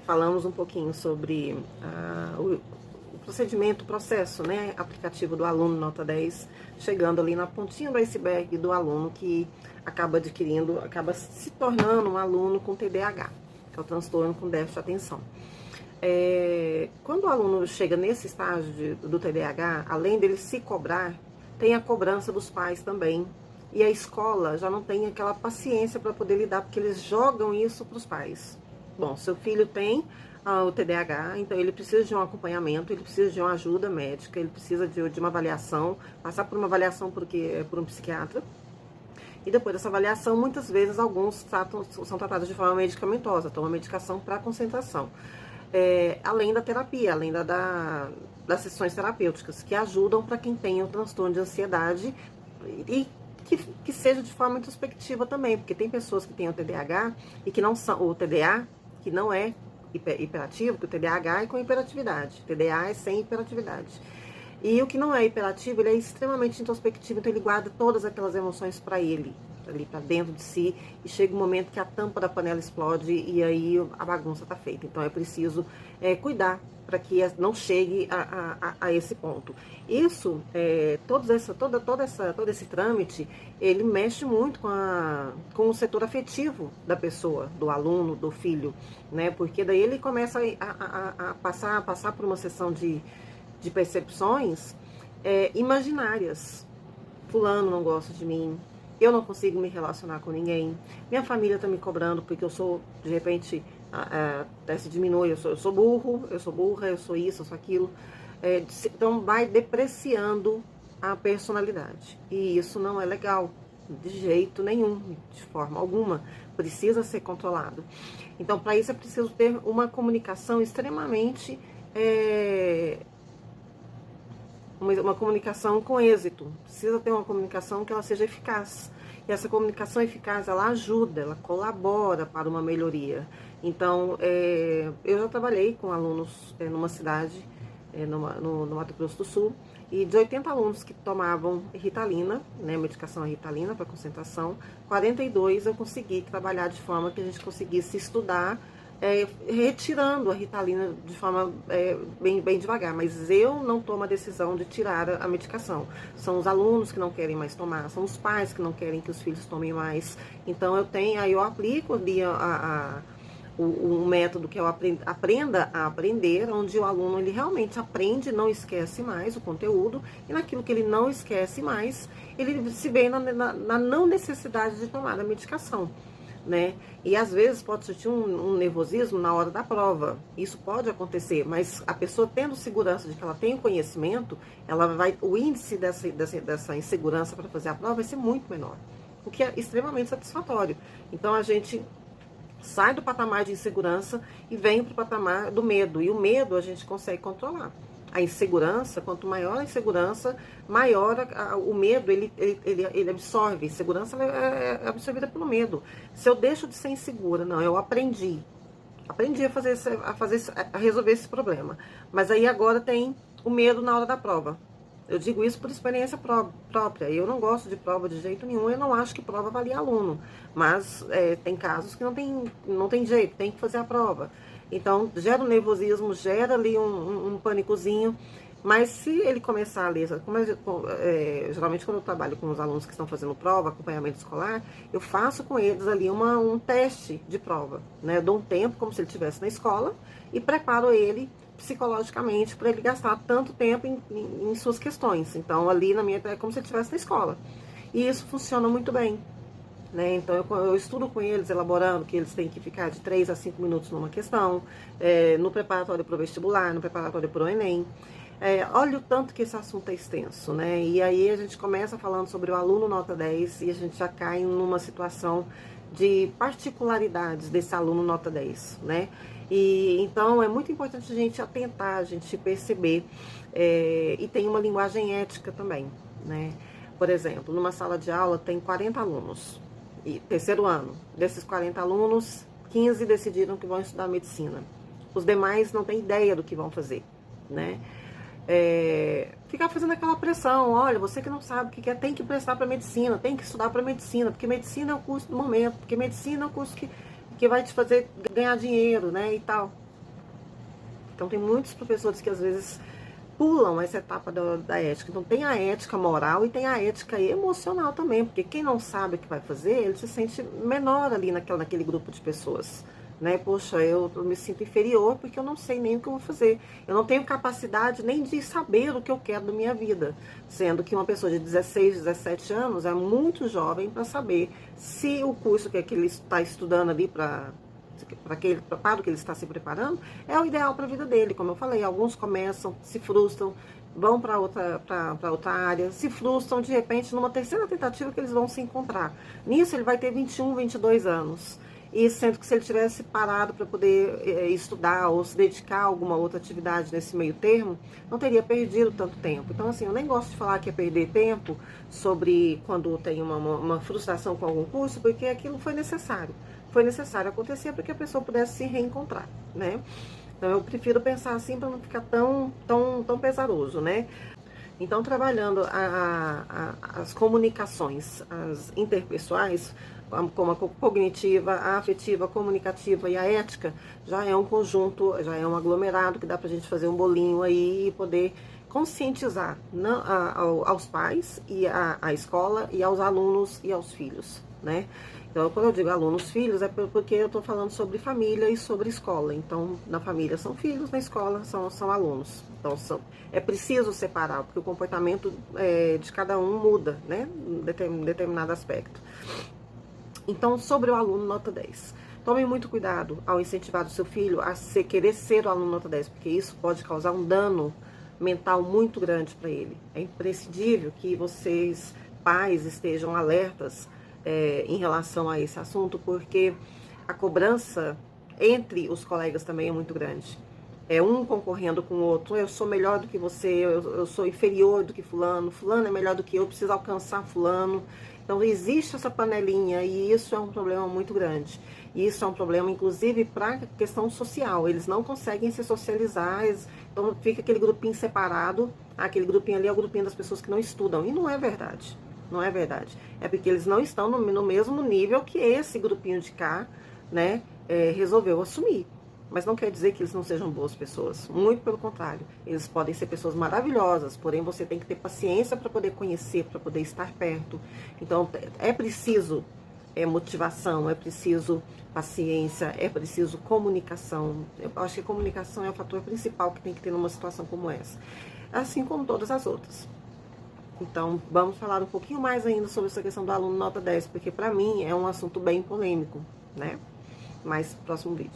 falamos um pouquinho sobre o procedimento, o processo, né, aplicativo do aluno nota 10, chegando ali na pontinha do iceberg do aluno que acaba se tornando um aluno com TDAH, que é o transtorno com déficit de atenção. Quando o aluno chega nesse estágio do TDAH, além dele se cobrar, tem a cobrança dos pais também. E a escola já não tem aquela paciência para poder lidar, porque eles jogam isso para os pais. Bom, seu filho tem o TDAH, então ele precisa de um acompanhamento, ele precisa de uma ajuda médica, ele precisa de uma avaliação, passar por uma avaliação por um psiquiatra. E depois dessa avaliação, muitas vezes, alguns são tratados de forma medicamentosa, tomam medicação para concentração. Além da terapia, além das sessões terapêuticas, que ajudam para quem tem o transtorno de ansiedade e que seja de forma introspectiva também, porque tem pessoas que têm o TDAH e que não são, o TDA, que não é hiperativo, que o TDAH é com hiperatividade, o TDA é sem hiperatividade. E o que não é hiperativo, ele é extremamente introspectivo, então ele guarda todas aquelas emoções para ele, ali para dentro de si, e chega um momento que a tampa da panela explode e aí a bagunça está feita. Então é preciso cuidar para que não chegue a esse ponto. Isso, todo esse trâmite, ele mexe muito com o setor afetivo da pessoa, do aluno, do filho, né? Porque daí ele começa a passar por uma sessão de percepções imaginárias. Fulano não gosta de mim, eu não consigo me relacionar com ninguém, minha família está me cobrando porque eu sou, de repente, até se diminui, eu sou burro, eu sou burra, eu sou isso, eu sou aquilo. Então vai depreciando a personalidade. E isso não é legal, de jeito nenhum, de forma alguma. Precisa ser controlado. Então, para isso é preciso ter uma comunicação extremamente... uma comunicação com êxito. Precisa ter uma comunicação que ela seja eficaz. E essa comunicação eficaz, ela ajuda, ela colabora para uma melhoria. Então, eu já trabalhei com alunos numa cidade, no Mato Grosso do Sul, e de 80 alunos que tomavam Ritalina, né, medicação Ritalina para concentração, 42 eu consegui trabalhar de forma que a gente conseguisse estudar, retirando a Ritalina de forma bem devagar, mas eu não tomo a decisão de tirar a medicação. São os alunos que não querem mais tomar, são os pais que não querem que os filhos tomem mais. Então eu aplico ali o método que é o aprenda a aprender, onde o aluno ele realmente aprende, não esquece mais o conteúdo, e naquilo que ele não esquece mais, ele se vê na não necessidade de tomar a medicação. Né? E às vezes pode surgir um nervosismo na hora da prova. Isso pode acontecer, mas a pessoa tendo segurança de que ela tem o conhecimento, o índice dessa insegurança para fazer a prova vai ser muito menor, o que é extremamente satisfatório. Então a gente sai do patamar de insegurança e vem para o patamar do medo. E o medo a gente consegue controlar. A insegurança, quanto maior a insegurança, maior o medo, ele absorve. Insegurança é absorvida pelo medo. Se eu deixo de ser insegura, não, eu aprendi a resolver esse problema. Mas aí agora tem o medo na hora da prova. Eu digo isso por experiência própria. Eu não gosto de prova de jeito nenhum, eu não acho que prova avalia aluno. Mas tem casos que não tem jeito, tem que fazer a prova. Então, gera um nervosismo, gera ali um pânicozinho. Mas se ele começar a ler, geralmente quando eu trabalho com os alunos que estão fazendo prova, acompanhamento escolar, eu faço com eles ali um teste de prova, né? Eu dou um tempo, como se ele estivesse na escola, e preparo ele psicologicamente para ele gastar tanto tempo em suas questões. Então, ali é como se ele estivesse na escola. E isso funciona muito bem. Né? Então, eu estudo com eles, elaborando que eles têm que ficar de 3 a 5 minutos numa questão, no preparatório para o vestibular, no preparatório para o Enem. Olha o tanto que esse assunto é extenso, né? E aí a gente começa falando sobre o aluno nota 10 e a gente já cai numa situação de particularidades desse aluno nota 10, né? E então é muito importante a gente atentar, a gente perceber, e tem uma linguagem ética também, né? Por exemplo, numa sala de aula tem 40 alunos, e terceiro ano, desses 40 alunos, 15 decidiram que vão estudar medicina. Os demais não têm ideia do que vão fazer, né? Ficar fazendo aquela pressão, olha, você que não sabe o que tem que prestar para medicina, tem que estudar para medicina, porque medicina é o curso do momento, porque medicina é o curso que vai te fazer ganhar dinheiro, né, e tal. Então tem muitos professores que às vezes pulam essa etapa da ética. Então tem a ética moral e tem a ética emocional também, porque quem não sabe o que vai fazer, ele se sente menor ali naquele grupo de pessoas. Né? Poxa, eu me sinto inferior porque eu não sei nem o que eu vou fazer. Eu não tenho capacidade nem de saber o que eu quero da minha vida. Sendo que uma pessoa de 16, 17 anos é muito jovem para saber se o curso que ele está estudando ali para o que ele está se preparando, é o ideal para a vida dele. Como eu falei, alguns começam, se frustram, vão para outra área, se frustram, de repente, numa terceira tentativa que eles vão se encontrar. Nisso ele vai ter 21, 22 anos. E sendo que se ele tivesse parado para poder estudar ou se dedicar a alguma outra atividade nesse meio termo, não teria perdido tanto tempo. Então, assim, eu nem gosto de falar que é perder tempo sobre quando tem uma frustração com algum curso, porque aquilo foi necessário. Foi necessário acontecer para que a pessoa pudesse se reencontrar, né? Então, eu prefiro pensar assim para não ficar tão pesaroso, né? Então, trabalhando as comunicações, as interpessoais, como a cognitiva, a afetiva, a comunicativa e a ética, já é um conjunto, já é um aglomerado que dá pra gente fazer um bolinho aí e poder conscientizar aos pais e à escola e aos alunos e aos filhos, né? Então, quando eu digo alunos, filhos, é porque eu estou falando sobre família e sobre escola. Então, na família são filhos, na escola são alunos. Então, é preciso separar, porque o comportamento de cada um muda, né? Em determinado aspecto. Então, sobre o aluno nota 10. Tome muito cuidado ao incentivar o seu filho a querer ser o aluno nota 10, porque isso pode causar um dano mental muito grande para ele. É imprescindível que vocês, pais, estejam alertas em relação a esse assunto, porque a cobrança entre os colegas também é muito grande. É um concorrendo com o outro, eu sou melhor do que você, eu sou inferior do que fulano, fulano é melhor do que eu preciso alcançar fulano. Então existe essa panelinha e isso é um problema muito grande. E isso é um problema, inclusive, para a questão social. Eles não conseguem se socializar, então fica aquele grupinho separado, aquele grupinho ali é o grupinho das pessoas que não estudam. E não é verdade. Não é verdade. É porque eles não estão no mesmo nível que esse grupinho de cá, né, resolveu assumir. Mas não quer dizer que eles não sejam boas pessoas. Muito pelo contrário. Eles podem ser pessoas maravilhosas, porém você tem que ter paciência para poder conhecer, para poder estar perto. Então é preciso motivação, é preciso paciência, é preciso comunicação. Eu acho que a comunicação é o fator principal que tem que ter numa situação como essa. Assim como todas as outras. Então, vamos falar um pouquinho mais ainda sobre essa questão do aluno nota 10, porque para mim é um assunto bem polêmico, né? Mas, próximo vídeo.